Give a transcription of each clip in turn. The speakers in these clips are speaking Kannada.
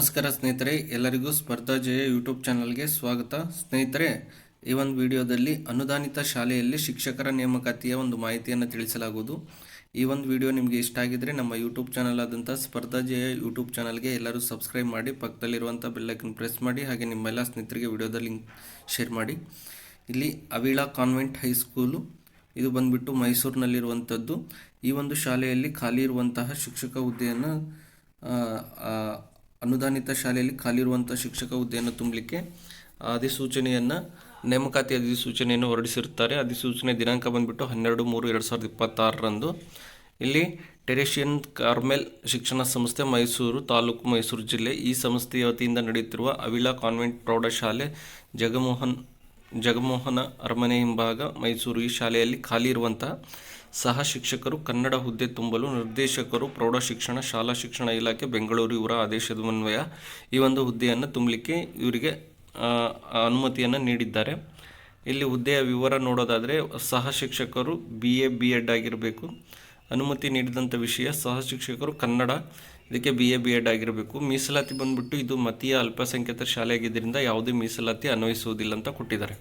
ನಮಸ್ಕಾರ ಸ್ನೇಹಿತರೆ, ಎಲ್ಲರಿಗೂ ಸ್ಪರ್ಧಾ ಜಯ ಯೂಟ್ಯೂಬ್ ಚಾನಲ್ಗೆ ಸ್ವಾಗತ. ಸ್ನೇಹಿತರೆ, ಈ ಒಂದು ವಿಡಿಯೋದಲ್ಲಿ ಅನುದಾನಿತ ಶಾಲೆಯಲ್ಲಿ ಶಿಕ್ಷಕರ ನೇಮಕಾತಿಯ ಒಂದು ಮಾಹಿತಿಯನ್ನು ತಿಳಿಸಲಾಗುವುದು. ಈ ಒಂದು ವಿಡಿಯೋ ನಿಮಗೆ ಇಷ್ಟ ಆಗಿದ್ರೆ ನಮ್ಮ ಯೂಟ್ಯೂಬ್ ಚಾನಲ್ ಆದಂಥ ಸ್ಪರ್ಧಾ ಜಯ ಯೂಟ್ಯೂಬ್ ಚಾನಲ್ಗೆ ಎಲ್ಲರೂ ಸಬ್ಸ್ಕ್ರೈಬ್ ಮಾಡಿ, ಪಕ್ಕದಲ್ಲಿರುವಂಥ ಬೆಲ್ಲೈಕನ್ ಪ್ರೆಸ್ ಮಾಡಿ, ಹಾಗೆ ನಿಮ್ಮೆಲ್ಲ ಸ್ನೇಹಿತರಿಗೆ ವಿಡಿಯೋದ ಲಿಂಕ್ ಶೇರ್ ಮಾಡಿ. ಇಲ್ಲಿ ಅವಿಳಾ ಕಾನ್ವೆಂಟ್ ಹೈಸ್ಕೂಲು, ಇದು ಬಂದ್ಬಿಟ್ಟು ಮೈಸೂರಿನಲ್ಲಿರುವಂಥದ್ದು. ಈ ಒಂದು ಶಾಲೆಯಲ್ಲಿ ಖಾಲಿ ಇರುವಂತಹ ಶಿಕ್ಷಕ ಹುದ್ದೆಯನ್ನು ಅನುದಾನಿತ ಶಾಲೆಯಲ್ಲಿ ಖಾಲಿ ಇರುವಂಥ ಶಿಕ್ಷಕ ಹುದ್ದೆಯನ್ನು ತುಂಬಲಿಕ್ಕೆ ಅಧಿಸೂಚನೆಯನ್ನು ನೇಮಕಾತಿ ಅಧಿಸೂಚನೆಯನ್ನು ಹೊರಡಿಸಿರುತ್ತಾರೆ. ಅಧಿಸೂಚನೆ ದಿನಾಂಕ ಬಂದ್ಬಿಟ್ಟು 12/3/2026ರಂದು. ಇಲ್ಲಿ ಟೆರೇಷಿಯನ್ ಕಾರ್ಮೆಲ್ ಶಿಕ್ಷಣ ಸಂಸ್ಥೆ ಮೈಸೂರು ತಾಲೂಕು, ಮೈಸೂರು ಜಿಲ್ಲೆ, ಈ ಸಂಸ್ಥೆಯ ವತಿಯಿಂದ ನಡೆಯುತ್ತಿರುವ ಅವಿಳಾ ಕಾನ್ವೆಂಟ್ ಪ್ರೌಢಶಾಲೆ ಜಗಮೋಹನ ಅರಮನೆ ಹಿಂಭಾಗ ಮೈಸೂರು, ಈ ಶಾಲೆಯಲ್ಲಿ ಖಾಲಿ ಇರುವಂತಹ ಸಹ ಶಿಕ್ಷಕರು ಕನ್ನಡ ಹುದ್ದೆ ತುಂಬಲು ನಿರ್ದೇಶಕರು ಪ್ರೌಢಶಿಕ್ಷಣ ಶಾಲಾ ಶಿಕ್ಷಣ ಇಲಾಖೆ ಬೆಂಗಳೂರು ಇವರ ಆದೇಶದನ್ವಯ ಈ ಒಂದು ಹುದ್ದೆಯನ್ನು ತುಂಬಲಿಕ್ಕೆ ಇವರಿಗೆ ಅನುಮತಿಯನ್ನು ನೀಡಿದ್ದಾರೆ. ಇಲ್ಲಿ ಹುದ್ದೆಯ ವಿವರ ನೋಡೋದಾದರೆ, ಸಹ ಶಿಕ್ಷಕರು BA B.Ed ಆಗಿರಬೇಕು. ಅನುಮತಿ ನೀಡಿದಂಥ ವಿಷಯ ಸಹ ಶಿಕ್ಷಕರು ಕನ್ನಡ, ಇದಕ್ಕೆ BA B.Ed ಆಗಿರಬೇಕು. ಮೀಸಲಾತಿ ಬಂದ್ಬಿಟ್ಟು ಇದು ಮತೀಯ ಅಲ್ಪಸಂಖ್ಯಾತ ಶಾಲೆಯಾಗಿದ್ದರಿಂದ ಯಾವುದೇ ಮೀಸಲಾತಿ ಅನ್ವಯಿಸುವುದಿಲ್ಲ ಅಂತ ಕೊಟ್ಟಿದ್ದಾರೆ.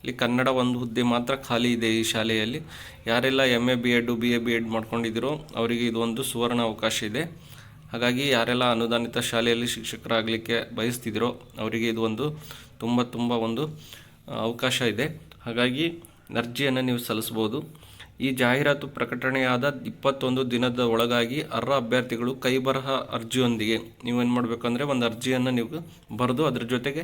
ಇಲ್ಲಿ ಕನ್ನಡ ಒಂದು ಹುದ್ದೆ ಮಾತ್ರ ಖಾಲಿ ಇದೆ ಈ ಶಾಲೆಯಲ್ಲಿ. ಯಾರೆಲ್ಲ MA B.Ed BA B.Ed ಮಾಡ್ಕೊಂಡಿದ್ದೀರೋ ಅವರಿಗೆ ಇದು ಒಂದು ಸುವರ್ಣ ಅವಕಾಶ ಇದೆ. ಹಾಗಾಗಿ ಯಾರೆಲ್ಲ ಅನುದಾನಿತ ಶಾಲೆಯಲ್ಲಿ ಶಿಕ್ಷಕರಾಗಲಿಕ್ಕೆ ಬಯಸ್ತಿದ್ದೀರೋ ಅವರಿಗೆ ಇದು ಒಂದು ತುಂಬ ಒಂದು ಅವಕಾಶ ಇದೆ. ಹಾಗಾಗಿ ಅರ್ಜಿಯನ್ನು ನೀವು ಸಲ್ಲಿಸ್ಬೋದು. ಈ ಜಾಹೀರಾತು ಪ್ರಕಟಣೆಯಾದ 21 ದಿನದ ಒಳಗಾಗಿ ಅರ್ಹ ಅಭ್ಯರ್ಥಿಗಳು ಕೈಬರಹ ಅರ್ಜಿಯೊಂದಿಗೆ ನೀವೇನು ಮಾಡಬೇಕಂದ್ರೆ ಒಂದು ಅರ್ಜಿಯನ್ನು ನೀವು ಬರೆದು ಅದರ ಜೊತೆಗೆ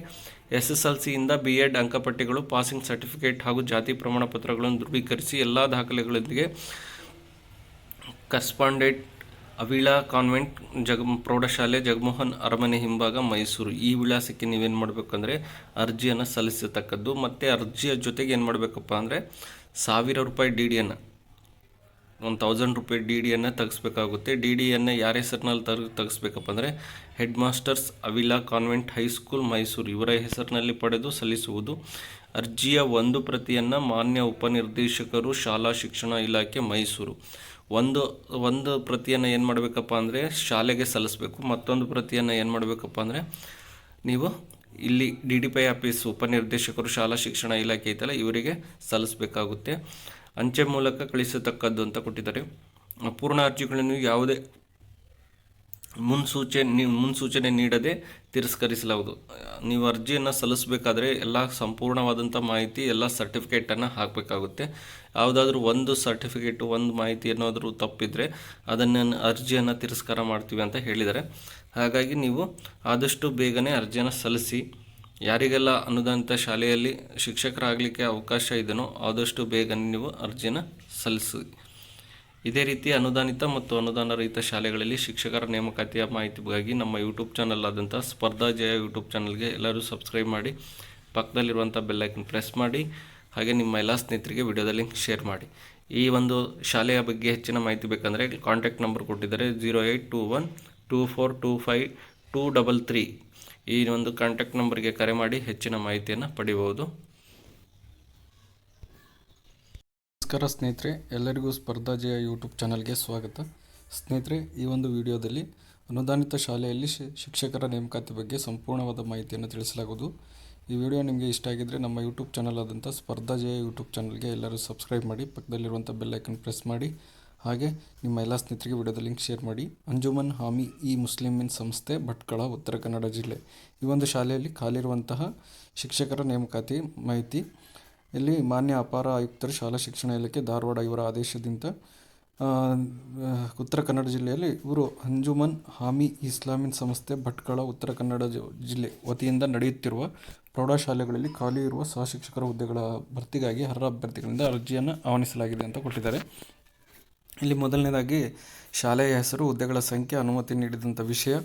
SSLCಯಿಂದ B.Ed ಅಂಕಪಟ್ಟಿಗಳು, ಪಾಸಿಂಗ್ ಸರ್ಟಿಫಿಕೇಟ್ ಹಾಗೂ ಜಾತಿ ಪ್ರಮಾಣ ಪತ್ರಗಳನ್ನು ಧೃವೀಕರಿಸಿ ಎಲ್ಲ ದಾಖಲೆಗಳೊಂದಿಗೆ ಕರೆಸ್ಪಾಂಡೆಂಟ್ ಅವಿಳಾ ಕಾನ್ವೆಂಟ್ ಪ್ರೌಢಶಾಲೆ ಜಗಮೋಹನ್ ಅರಮನೆ ಹಿಂಭಾಗ ಮೈಸೂರು, ಈ ವಿಳಾಸಕ್ಕೆ ನೀವೇನು ಮಾಡಬೇಕಂದ್ರೆ ಅರ್ಜಿಯನ್ನು ಸಲ್ಲಿಸತಕ್ಕದ್ದು. ಮತ್ತು ಅರ್ಜಿಯ ಜೊತೆಗೆ ಏನು ಮಾಡಬೇಕಪ್ಪ ಅಂದರೆ ₹1000 DDಯನ್ನು, 1000 ರೂಪಾಯಿ DDಯನ್ನು ತೆಗೆಸ್ಬೇಕಾಗುತ್ತೆ. DDಯನ್ನು ಯಾರ ಹೆಸರಿನಲ್ಲಿ ತೆಗೆಸ್ಬೇಕಪ್ಪ ಅಂದರೆ head masters Avila convent high school Mysuru ಇವರ ಹೆಸರಿನಲ್ಲಿ ಪಡೆದು ಸಲ್ಲಿಸುವುದು. ಅರ್ಜಿಯ ಒಂದು ಪ್ರತಿಯನ್ನು ಮಾನ್ಯ ಉಪನಿರ್ದೇಶಕರು ಶಾಲಾ ಶಿಕ್ಷಣ ಇಲಾಖೆ ಮೈಸೂರು, ಒಂದು ಪ್ರತಿಯನ್ನು ಏನು ಮಾಡಬೇಕಪ್ಪ ಅಂದರೆ ಶಾಲೆಗೆ ಸಲ್ಲಿಸಬೇಕು. ಮತ್ತೊಂದು ಪ್ರತಿಯನ್ನು ಏನು ಮಾಡಬೇಕಪ್ಪ ಅಂದರೆ ನೀವು ಇಲ್ಲಿ DDPI ಆಫೀಸ್ ಉಪನಿರ್ದೇಶಕರು ಶಾಲಾ ಶಿಕ್ಷಣ ಇಲಾಖೆ ಐತಲ್ಲ ಇವರಿಗೆ ಸಲ್ಲಿಸಬೇಕಾಗುತ್ತೆ. ಅಂಚೆ ಮೂಲಕ ಕಳಿಸತಕ್ಕದ್ದು ಅಂತ ಕೊಟ್ಟಿದ್ದಾರೆ. ಪೂರ್ಣ ಅರ್ಜಿಗಳನ್ನು ಯಾವುದೇ ಮುನ್ಸೂಚನೆ ನೀಡದೆ ತಿರಸ್ಕರಿಸಲಾಗುವುದು. ನೀವು ಅರ್ಜಿಯನ್ನು ಸಲ್ಲಿಸಬೇಕಾದ್ರೆ ಎಲ್ಲ ಸಂಪೂರ್ಣವಾದಂಥ ಮಾಹಿತಿ, ಎಲ್ಲ ಸರ್ಟಿಫಿಕೇಟನ್ನು ಹಾಕಬೇಕಾಗುತ್ತೆ. ಯಾವುದಾದ್ರೂ ಒಂದು ಸರ್ಟಿಫಿಕೇಟು, ಒಂದು ಮಾಹಿತಿ ಏನಾದರೂ ತಪ್ಪಿದರೆ ಅದನ್ನು ಅರ್ಜಿಯನ್ನು ತಿರಸ್ಕಾರ ಮಾಡ್ತೀವಿ ಅಂತ ಹೇಳಿದ್ದಾರೆ. ಹಾಗಾಗಿ ನೀವು ಆದಷ್ಟು ಬೇಗನೆ ಅರ್ಜಿಯನ್ನು ಸಲ್ಲಿಸಿ. ಯಾರಿಗೆಲ್ಲ ಅನುದಾನಿತ ಶಾಲೆಯಲ್ಲಿ ಶಿಕ್ಷಕರಾಗಲಿಕ್ಕೆ ಅವಕಾಶ ಇದೆಯೋ ಆದಷ್ಟು ಬೇಗನೆ ನೀವು ಅರ್ಜಿಯನ್ನು ಸಲ್ಲಿಸಿ. ಇದೇ ರೀತಿ ಅನುದಾನಿತ ಮತ್ತು ಅನುದಾನ ರಹಿತ ಶಾಲೆಗಳಲ್ಲಿ ಶಿಕ್ಷಕರ ನೇಮಕಾತಿಯ ಮಾಹಿತಿಗಾಗಿ ನಮ್ಮ ಯೂಟ್ಯೂಬ್ ಚಾನಲ್ ಆದಂಥ ಸ್ಪರ್ಧಾ ಜಯ ಯೂಟ್ಯೂಬ್ ಚಾನಲ್ಗೆ ಎಲ್ಲರೂ ಸಬ್ಸ್ಕ್ರೈಬ್ ಮಾಡಿ, ಪಕ್ಕದಲ್ಲಿರುವಂಥ ಬೆಲ್ಲೈಕನ್ ಪ್ರೆಸ್ ಮಾಡಿ, ಹಾಗೆ ನಿಮ್ಮ ಎಲ್ಲ ಸ್ನೇಹಿತರಿಗೆ ವಿಡಿಯೋದ ಲಿಂಕ್ ಶೇರ್ ಮಾಡಿ. ಈ ಒಂದು ಶಾಲೆಯ ಬಗ್ಗೆ ಹೆಚ್ಚಿನ ಮಾಹಿತಿ ಬೇಕಂದರೆ ಕಾಂಟ್ಯಾಕ್ಟ್ ನಂಬರ್ ಕೊಟ್ಟಿದ್ದಾರೆ 082124252333. ಈ ಒಂದು ಕಾಂಟ್ಯಾಕ್ಟ್ ನಂಬರ್ಗೆ ಕರೆ ಮಾಡಿ ಹೆಚ್ಚಿನ ಮಾಹಿತಿಯನ್ನು ಪಡೆಯಬಹುದು. ನಮಸ್ಕಾರ ಸ್ನೇಹಿತರೆ, ಎಲ್ಲರಿಗೂ ಸ್ಪರ್ಧಾ ಜಯ ಯೂಟ್ಯೂಬ್ ಚಾನಲ್ಗೆ ಸ್ವಾಗತ. ಸ್ನೇಹಿತರೆ, ಈ ಒಂದು ವಿಡಿಯೋದಲ್ಲಿ ಅನುದಾನಿತ ಶಾಲೆಯಲ್ಲಿ ಶಿಕ್ಷಕರ ನೇಮಕಾತಿ ಬಗ್ಗೆ ಸಂಪೂರ್ಣವಾದ ಮಾಹಿತಿಯನ್ನು ತಿಳಿಸಲಾಗುವುದು. ಈ ವಿಡಿಯೋ ನಿಮಗೆ ಇಷ್ಟ ಆಗಿದ್ದರೆ ನಮ್ಮ ಯೂಟ್ಯೂಬ್ ಚಾನಲ್ ಆದಂಥ ಸ್ಪರ್ಧಾ ಜಯ ಯೂಟ್ಯೂಬ್ ಚಾನಲ್ಗೆ ಎಲ್ಲರೂ ಸಬ್ಸ್ಕ್ರೈಬ್ ಮಾಡಿ, ಪಕ್ಕದಲ್ಲಿರುವಂಥ ಬೆಲ್ಲೈಕನ್ ಪ್ರೆಸ್ ಮಾಡಿ, ಹಾಗೆ ನಿಮ್ಮ ಎಲ್ಲ ಸ್ನೇಹಿತರಿಗೆ ವಿಡಿಯೋದ ಲಿಂಕ್ ಶೇರ್ ಮಾಡಿ. ಅಂಜುಮನ್ ಹಾಮಿ ಈ ಮುಸ್ಲಿಮಿನ್ ಸಂಸ್ಥೆ, ಭಟ್ಕಳ, ಉತ್ತರ ಕನ್ನಡ ಜಿಲ್ಲೆ, ಈ ಒಂದು ಶಾಲೆಯಲ್ಲಿ ಖಾಲಿರುವಂತಹ ಶಿಕ್ಷಕರ ನೇಮಕಾತಿ ಮಾಹಿತಿ. ಇಲ್ಲಿ ಮಾನ್ಯ ಅಪಾರ ಆಯುಕ್ತರು ಶಾಲಾ ಶಿಕ್ಷಣ ಇಲಾಖೆ ಧಾರವಾಡ ಇವರ ಆದೇಶದಿಂದ ಉತ್ತರ ಕನ್ನಡ ಜಿಲ್ಲೆಯಲ್ಲಿ ಇವರು ಅಂಜುಮನ್ ಹಾಮಿ ಇಸ್ಲಾಮಿನ್ ಸಂಸ್ಥೆ, ಭಟ್ಕಳ, ಉತ್ತರ ಕನ್ನಡ ಜಿಲ್ಲೆ ವತಿಯಿಂದ ನಡೆಯುತ್ತಿರುವ ಪ್ರೌಢಶಾಲೆಗಳಲ್ಲಿ ಖಾಲಿ ಇರುವ ಸಹ ಶಿಕ್ಷಕರ ಹುದ್ದೆಗಳ ಭರ್ತಿಗಾಗಿ ಅರ್ಹ ಅಭ್ಯರ್ಥಿಗಳಿಂದ ಅರ್ಜಿಯನ್ನು ಆಹ್ವಾನಿಸಲಾಗಿದೆ ಅಂತ ಕೊಟ್ಟಿದ್ದಾರೆ. ಇಲ್ಲಿ ಮೊದಲನೇದಾಗಿ ಶಾಲೆಯ ಹೆಸರು, ಹುದ್ದೆಗಳ ಸಂಖ್ಯೆ, ಅನುಮತಿ ನೀಡಿದಂಥ ವಿಷಯ,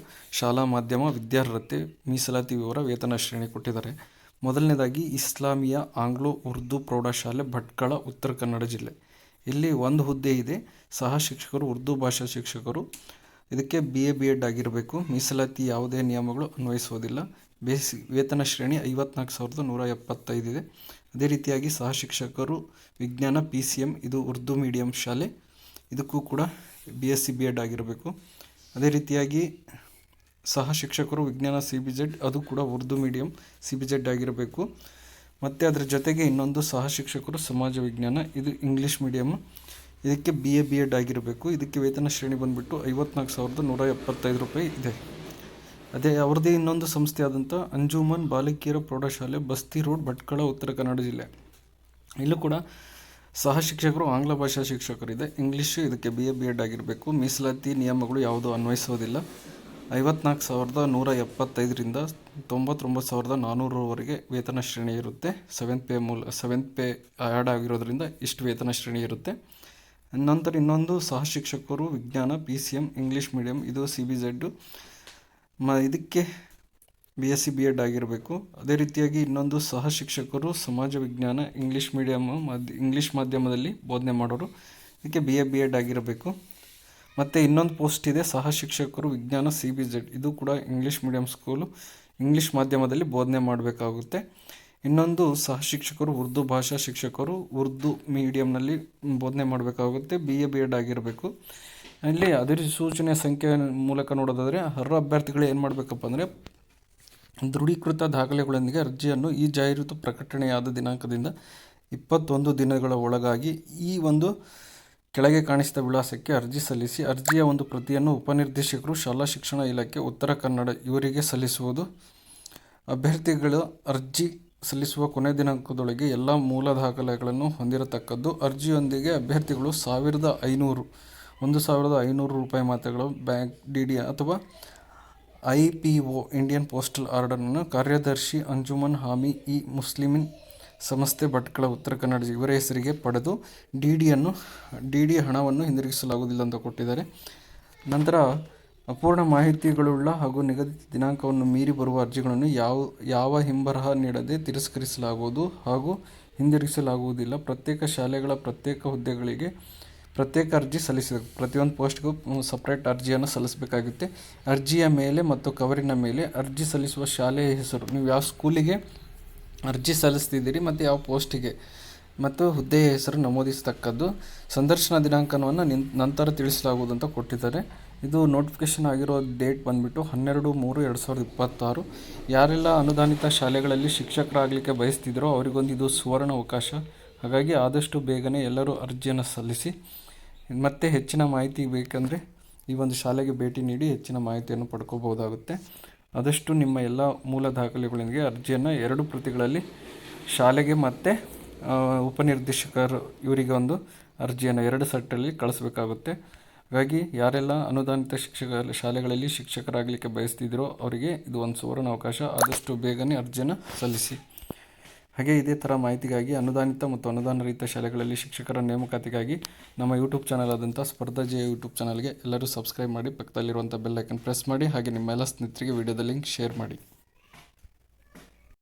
ಶಾಲಾ ಮಾಧ್ಯಮ, ವಿದ್ಯಾರ್ಹತೆ, ಮೀಸಲಾತಿ ವಿವರ, ವೇತನ ಶ್ರೇಣಿ ಕೊಟ್ಟಿದ್ದಾರೆ. ಮೊದಲನೇದಾಗಿ ಇಸ್ಲಾಮಿಯಾ ಆಂಗ್ಲೋ ಉರ್ದು ಪ್ರೌಢಶಾಲೆ, ಭಟ್ಕಳ, ಉತ್ತರ ಕನ್ನಡ ಜಿಲ್ಲೆ. ಇಲ್ಲಿ ಒಂದು ಹುದ್ದೆ ಇದೆ, ಸಹ ಶಿಕ್ಷಕರು ಉರ್ದು ಭಾಷಾ ಶಿಕ್ಷಕರು. ಇದಕ್ಕೆ BA B.Ed ಆಗಿರಬೇಕು. ಮೀಸಲಾತಿ ಯಾವುದೇ ನಿಯಮಗಳು ಅನ್ವಯಿಸುವುದಿಲ್ಲ. ವೇತನ ಶ್ರೇಣಿ 54,175 ಇದೆ. ಅದೇ ರೀತಿಯಾಗಿ ಸಹ ಶಿಕ್ಷಕರು ವಿಜ್ಞಾನ PCM, ಇದು ಉರ್ದು ಮೀಡಿಯಂ ಶಾಲೆ, ಇದಕ್ಕೂ ಕೂಡ BSc B.Ed ಆಗಿರಬೇಕು. ಅದೇ ರೀತಿಯಾಗಿ ಸಹ ಶಿಕ್ಷಕರು ವಿಜ್ಞಾನ CBZ, ಅದು ಕೂಡ ಉರ್ದು ಮೀಡಿಯಂ CBZ ಆಗಿರಬೇಕು. ಮತ್ತು ಅದರ ಜೊತೆಗೆ ಇನ್ನೊಂದು ಸಹ ಶಿಕ್ಷಕರು ಸಮಾಜ ವಿಜ್ಞಾನ, ಇದು ಇಂಗ್ಲೀಷ್ ಮೀಡಿಯಮ್, ಇದಕ್ಕೆ BA B.Ed ಆಗಿರಬೇಕು. ಇದಕ್ಕೆ ವೇತನ ಶ್ರೇಣಿ ಬಂದುಬಿಟ್ಟು 54,175 ರೂಪಾಯಿ ಇದೆ. ಅದೇ ಅವ್ರದ್ದೇ ಇನ್ನೊಂದು ಸಂಸ್ಥೆ ಆದಂಥ ಅಂಜುಮನ್ ಬಾಲಕಿಯರ ಪ್ರೌಢಶಾಲೆ, ಬಸ್ತಿ ರೋಡ್, ಭಟ್ಕಳ, ಉತ್ತರ ಕನ್ನಡ ಜಿಲ್ಲೆ. ಇಲ್ಲೂ ಕೂಡ ಸಹ ಶಿಕ್ಷಕರು ಆಂಗ್ಲ ಭಾಷಾ ಶಿಕ್ಷಕರಿದೆ, ಇಂಗ್ಲೀಷು, ಇದಕ್ಕೆ BA B.Ed ಆಗಿರಬೇಕು. ಮೀಸಲಾತಿ ನಿಯಮಗಳು ಯಾವುದೂ ಅನ್ವಯಿಸೋದಿಲ್ಲ. 54,175ರಿಂದ 99,400ವರೆಗೆ ವೇತನ ಶ್ರೇಣಿ ಇರುತ್ತೆ. ಸೆವೆಂತ್ ಪೇ ಆ್ಯಡ್ ಆಗಿರೋದ್ರಿಂದ ಇಷ್ಟು ವೇತನ ಶ್ರೇಣಿ ಇರುತ್ತೆ. ನಂತರ ಇನ್ನೊಂದು ಸಹ ಶಿಕ್ಷಕರು ವಿಜ್ಞಾನ PCM ಇಂಗ್ಲೀಷ್ ಮೀಡಿಯಂ, ಇದು CBZ, ಇದಕ್ಕೆ BSc B.Ed ಆಗಿರಬೇಕು. ಅದೇ ರೀತಿಯಾಗಿ ಇನ್ನೊಂದು ಸಹ ಶಿಕ್ಷಕರು ಸಮಾಜ ವಿಜ್ಞಾನ ಇಂಗ್ಲೀಷ್ ಮೀಡಿಯಮ್ ಇಂಗ್ಲೀಷ್ ಮಾಧ್ಯಮದಲ್ಲಿ ಬೋಧನೆ ಮಾಡೋರು, ಇದಕ್ಕೆ BA B.Ed ಆಗಿರಬೇಕು. ಮತ್ತು ಇನ್ನೊಂದು ಪೋಸ್ಟ್ ಇದೆ ಸಹ ಶಿಕ್ಷಕರು ವಿಜ್ಞಾನ CBZ, ಇದು ಕೂಡ ಇಂಗ್ಲೀಷ್ ಮೀಡಿಯಂ ಸ್ಕೂಲು, ಇಂಗ್ಲೀಷ್ ಮಾಧ್ಯಮದಲ್ಲಿ ಬೋಧನೆ ಮಾಡಬೇಕಾಗುತ್ತೆ. ಇನ್ನೊಂದು ಸಹ ಶಿಕ್ಷಕರು ಉರ್ದು ಭಾಷಾ ಶಿಕ್ಷಕರು, ಉರ್ದು ಮೀಡಿಯಂನಲ್ಲಿ ಬೋಧನೆ ಮಾಡಬೇಕಾಗುತ್ತೆ, BA B.Ed ಆಗಿರಬೇಕು. ಇಲ್ಲಿ ಅಧಿಸೂಚನೆಯ ಸಂಖ್ಯೆ ಮೂಲಕ ನೋಡೋದಾದರೆ ಅರ್ಹ ಅಭ್ಯರ್ಥಿಗಳು ಏನು ಮಾಡಬೇಕಪ್ಪ ಅಂದರೆ, ದೃಢೀಕೃತ ದಾಖಲೆಗಳೊಂದಿಗೆ ಅರ್ಜಿಯನ್ನು ಈ ಜಾಹೀರಾತು ಪ್ರಕಟಣೆಯಾದ ದಿನಾಂಕದಿಂದ 21 ದಿನಗಳ ಒಳಗಾಗಿ ಈ ಒಂದು ಕೆಳಗೆ ಕಾಣಿಸಿದ ವಿಳಾಸಕ್ಕೆ ಅರ್ಜಿ ಸಲ್ಲಿಸಿ, ಅರ್ಜಿಯ ಒಂದು ಪ್ರತಿಯನ್ನು ಉಪನಿರ್ದೇಶಕರು, ಶಾಲಾ ಶಿಕ್ಷಣ ಇಲಾಖೆ, ಉತ್ತರ ಕನ್ನಡ ಇವರಿಗೆ ಸಲ್ಲಿಸುವುದು. ಅಭ್ಯರ್ಥಿಗಳು ಅರ್ಜಿ ಸಲ್ಲಿಸುವ ಕೊನೆ ದಿನಾಂಕದೊಳಗೆ ಎಲ್ಲ ಮೂಲ ದಾಖಲೆಗಳನ್ನು ಹೊಂದಿರತಕ್ಕದ್ದು. ಅರ್ಜಿಯೊಂದಿಗೆ ಅಭ್ಯರ್ಥಿಗಳು 1,500 ರೂಪಾಯಿ ಮೊತ್ತಗಳ ಬ್ಯಾಂಕ್ DD ಅಥವಾ IPO ಇಂಡಿಯನ್ ಪೋಸ್ಟಲ್ ಆರ್ಡರನ್ನು ಕಾರ್ಯದರ್ಶಿ ಅಂಜುಮನ್ ಹಾಮಿ ಇ ಮುಸ್ಲಿಮೀನ್ ಸಂಸ್ಥೆ ಭಟ್ಕಳ, ಉತ್ತರ ಕನ್ನಡ ಇವರ ಹೆಸರಿಗೆ ಪಡೆದು DD ಹಣವನ್ನು ಹಿಂದಿರುಗಿಸಲಾಗುವುದಿಲ್ಲ ಅಂತ ಕೊಟ್ಟಿದ್ದಾರೆ. ನಂತರ ಅಪೂರ್ಣ ಮಾಹಿತಿಗಳುಳ್ಳ ಹಾಗೂ ನಿಗದಿತ ದಿನಾಂಕವನ್ನು ಮೀರಿ ಬರುವ ಅರ್ಜಿಗಳನ್ನು ಯಾವ ಹಿಂಬರಹ ನೀಡದೆ ತಿರಸ್ಕರಿಸಲಾಗುವುದು ಹಾಗೂ ಹಿಂದಿರುಗಿಸಲಾಗುವುದಿಲ್ಲ. ಪ್ರತ್ಯೇಕ ಶಾಲೆಗಳ ಪ್ರತ್ಯೇಕ ಹುದ್ದೆಗಳಿಗೆ ಪ್ರತ್ಯೇಕ ಅರ್ಜಿ ಸಲ್ಲಿಸಬೇಕು. ಪ್ರತಿಯೊಂದು ಪೋಸ್ಟ್ಗೂ ಸಪ್ರೇಟ್ ಅರ್ಜಿಯನ್ನು ಸಲ್ಲಿಸಬೇಕಾಗುತ್ತೆ. ಅರ್ಜಿಯ ಮೇಲೆ ಮತ್ತು ಕವರಿನ ಮೇಲೆ ಅರ್ಜಿ ಸಲ್ಲಿಸುವ ಶಾಲೆಯ ಹೆಸರು, ನೀವು ಯಾವ ಸ್ಕೂಲಿಗೆ ಅರ್ಜಿ ಸಲ್ಲಿಸ್ತಿದ್ದೀರಿ ಮತ್ತು ಯಾವ ಪೋಸ್ಟಿಗೆ ಮತ್ತು ಹುದ್ದೆಯ ಹೆಸರು ನಮೂದಿಸತಕ್ಕದ್ದು. ಸಂದರ್ಶನ ದಿನಾಂಕವನ್ನು ನಂತರ ತಿಳಿಸಲಾಗುವುದು ಅಂತ ಕೊಟ್ಟಿದ್ದಾರೆ. ಇದು ನೋಟಿಫಿಕೇಷನ್ ಆಗಿರೋ ಡೇಟ್ ಬಂದುಬಿಟ್ಟು 12/3/2026. ಯಾರೆಲ್ಲ ಅನುದಾನಿತ ಶಾಲೆಗಳಲ್ಲಿ ಶಿಕ್ಷಕರಾಗಲಿಕ್ಕೆ ಬಯಸ್ತಿದ್ರೋ ಅವರಿಗೊಂದು ಇದು ಸುವರ್ಣ ಅವಕಾಶ. ಹಾಗಾಗಿ ಆದಷ್ಟು ಬೇಗನೆ ಎಲ್ಲರೂ ಅರ್ಜಿಯನ್ನು ಸಲ್ಲಿಸಿ. ಮತ್ತು ಹೆಚ್ಚಿನ ಮಾಹಿತಿ ಬೇಕಂದರೆ ಈ ಒಂದು ಶಾಲೆಗೆ ಭೇಟಿ ನೀಡಿ ಹೆಚ್ಚಿನ ಮಾಹಿತಿಯನ್ನು ಪಡ್ಕೋಬಹುದಾಗುತ್ತೆ. ಆದಷ್ಟು ನಿಮ್ಮ ಎಲ್ಲ ಮೂಲ ದಾಖಲೆಗಳೊಂದಿಗೆ ಅರ್ಜಿಯನ್ನು 2 ಪ್ರತಿಗಳಲ್ಲಿ ಶಾಲೆಗೆ ಮತ್ತು ಉಪನಿರ್ದೇಶಕರು ಇವರಿಗೆ ಒಂದು ಅರ್ಜಿಯನ್ನು 2 ಸೆಟ್ಟಲ್ಲಿ ಕಳಿಸ್ಬೇಕಾಗುತ್ತೆ. ಹಾಗಾಗಿ ಯಾರೆಲ್ಲ ಅನುದಾನಿತ ಶಾಲೆಗಳಲ್ಲಿ ಶಿಕ್ಷಕರಾಗಲಿಕ್ಕೆ ಬಯಸ್ತಿದ್ರೋ ಅವರಿಗೆ ಇದು ಒಂದು ಸುವರ್ಣ ಅವಕಾಶ. ಆದಷ್ಟು ಬೇಗನೆ ಅರ್ಜಿಯನ್ನು ಸಲ್ಲಿಸಿ. ಹಾಗೆ ಇದೇ ಥರ ಮಾಹಿತಿಗಾಗಿ ಅನುದಾನಿತ ಮತ್ತು ಅನುದಾನ ರಹಿತ ಶಾಲೆಗಳಲ್ಲಿ ಶಿಕ್ಷಕರ ನೇಮಕಾತಿಗಾಗಿ ನಮ್ಮ ಯೂಟ್ಯೂಬ್ ಚಾನಲ್ ಆದಂಥ ಸ್ಪರ್ಧಾ ಜಯ ಯೂಟ್ಯೂಬ್ ಚಾನಲ್ಗೆ ಎಲ್ಲರೂ ಸಬ್ಸ್ಕ್ರೈಬ್ ಮಾಡಿ, ಪಕ್ಕದಲ್ಲಿರುವಂಥ ಬೆಲ್ ಐಕನ್ ಪ್ರೆಸ್ ಮಾಡಿ, ಹಾಗೆ ನಿಮ್ಮ ಎಲ್ಲ ಸ್ನೇಹಿತರಿಗೆ ವಿಡಿಯೋದ ಲಿಂಕ್ ಶೇರ್ ಮಾಡಿ.